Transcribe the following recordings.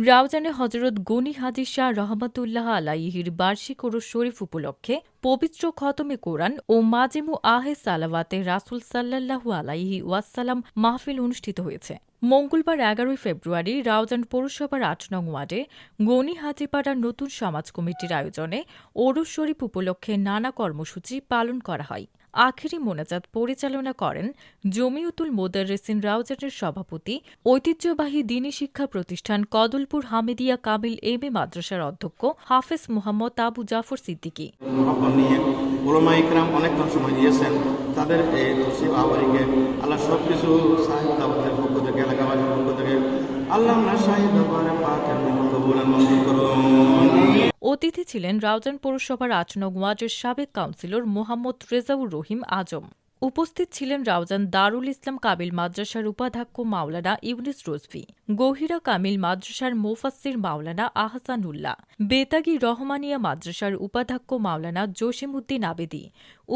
রাউজানে হজরত গনি হাজী শাহ রহমতুল্লাহ আলাইহির বার্ষিক ওরস শরীফ উপলক্ষে পবিত্র খতমে কোরআন ও মাজেমু আহে সালাওয়াতে রাসূল সাল্লাল্লাহু আলাইহি ওয়াসাল্লাম মাহফিল অনুষ্ঠিত হয়েছে। মঙ্গলবার ১১ ফেব্রুয়ারি রাউজান পৌরসভার ৮ নং ওয়ার্ডে গনি হাজীপাড়ার নতুন সমাজ কমিটির আয়োজনে ওরস শরীফ উপলক্ষে নানা কর্মসূচি পালন করা হয়। আখেরি মোনাজাত পরিচালনা করেন জমিয়তুল মোদাররেসিন রাউজানের সভাপতি, ঐতিহ্যবাহী দ্বীনী শিক্ষা প্রতিষ্ঠান কদলপুর হামিদিয়া কামিল এম এ মাদ্রাসার অধ্যক্ষ হাফেজ মোহাম্মদ আবু জাফর সিদ্দিকী। অনেকক্ষণ সময় দিয়েছেন, তাদের এই তসিব আওয়ারিকে আল্লাহ সবকিছু সাহেব দাওয়াতের পক্ষ থেকে, এলাকাবাসীর পক্ষ থেকে আল্লাহ সাহেব দরবারে পাকের কবুল মঞ্জুর করুন। অতিথি ছিলেন রাউজান পৌরসভার ৮ নং ওয়ার্ডের সাবেক কাউন্সিলর মোহাম্মদ রেজাউর রহিম আজম। উপস্থিত ছিলেন রাউজান দারুল ইসলাম কামিল মাদ্রাসার উপাধ্যক্ষ মাওলানা ইউনুস রজভী, গহিরা কামিল মাদ্রাসার মোফাসসির মাওলানা আহসানুল্লাহ, বেতাগী রহমানিয়া মাদ্রাসার উপাধ্যক্ষ মাওলানা জসিমউদ্দিন আবেদী।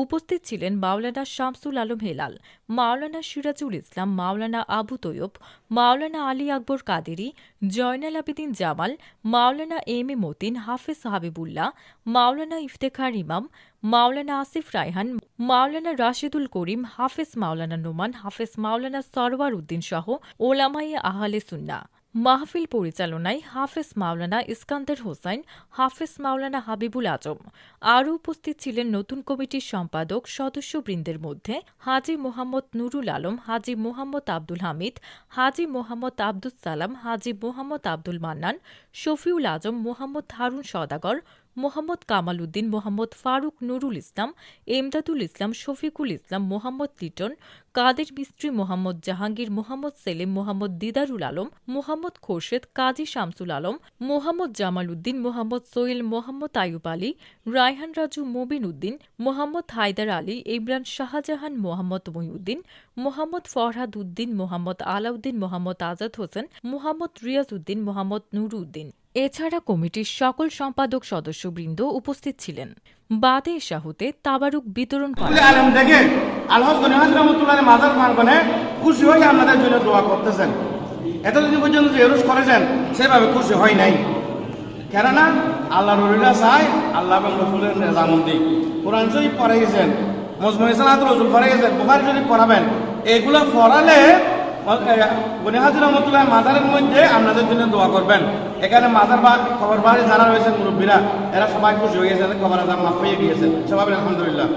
উপস্থিত ছিলেন মাওলানা শামসুল আলম হেলাল, মাওলানা সিরাজুল ইসলাম, মাওলানা আবু তৈয়ব, মাওলানা আলী আকবর কাদেরী, জয়নাল আবেদিন জামাল, মাওলানা এম এ মতিন, হাফেজ হাবিবুল্লাহ, মাওলানা ইফতেখার ইমাম, মাওলানা আসিফ রায়হান, মাওলানা রাশেদুল করিম, হাফেজ মাওলানা নোমান, হাফেজ মাওলানা সরওয়ার উদ্দিন সহ ওলামায়ে আহলে সুন্নাহ। মাহফিল পরিচালনায় হাফেজ মাওলানা ইস্কান্দার হোসাইন, হাফেজ মাওলানা হাবিবুল আজম। আরও উপস্থিত ছিলেন নতুন কমিটির সম্পাদক সদস্যবৃন্দের মধ্যে হাজী মোহাম্মদ নুরুল আলম, হাজী মোহাম্মদ আব্দুল হামিদ, হাজী মোহাম্মদ আব্দুস সালাম, হাজী মোহাম্মদ আব্দুল মান্নান, শফিউল আজম, মোহাম্মদ হারুন সওদাগর, মোহাম্মদ কামাল উদ্দিন, মোহাম্মদ ফারুক নুরুল ইসলাম, এমদাদুল ইসলাম, শফিকুল ইসলাম, মোহাম্মদ লিটন, কাদের মিস্ত্রি, মোহাম্মদ জাহাঙ্গীর, মোহাম্মদ সেলিম, মোহাম্মদ দিদারুল আলম, মোহাম্মদ খোরশেদ, কাজী শামসুল আলম, মোহাম্মদ জামাল উদ্দিন, মোহাম্মদ সোহেল, মোহাম্মদ আয়ুব আলী, রায়হান রাজু, মুবিন উদ্দিন, মোহাম্মদ হায়দার আলী, ইমরান শাহজাহান, মোহাম্মদ মহিউদ্দিন, মোহাম্মদ ফরহাদ উদ্দিন, মোহাম্মদ আলাউদ্দিন, মোহাম্মদ আজাদ হোসেন, মোহাম্মদ রিয়াজ উদ্দিন, মোহাম্মদ নুরুদ্দিন। এছাড়া কমিটির সকল সম্পাদক সদস্যবৃন্দ উপস্থিত ছিলেন। বাদে শাহুতে তাবারুক বিতরণ করা খুশি হয়ে আপনাদের জন্য দোয়া করতেছেন। এতদিন পর্যন্ত যে এরুস করেছেন সেভাবে খুশি হয় নাই, কেননা আল্লাহ রুলিলা চাই আল্লাহ এবং রসুলের রেজামন্দি। কোরআন শরীফ পড়ে গেছেন, মজমুয়ে সালাতুল রসুল পড়ে গেছেন, বুখারী শরীফ পড়াবেন। এগুলো পড়ালে গনি হাজী রহমতুল্লাহ মাজারের মধ্যে আপনাদের জন্য দোয়া করবেন। এখানে মাজার বা খবর বাড়ি যারা রয়েছেন মুরব্বীরা, এরা সবাই খুশি হয়ে গেছেন, খবর আজাম মাফ হয়ে গিয়েছেন, সবাই আলহামদুলিল্লাহ।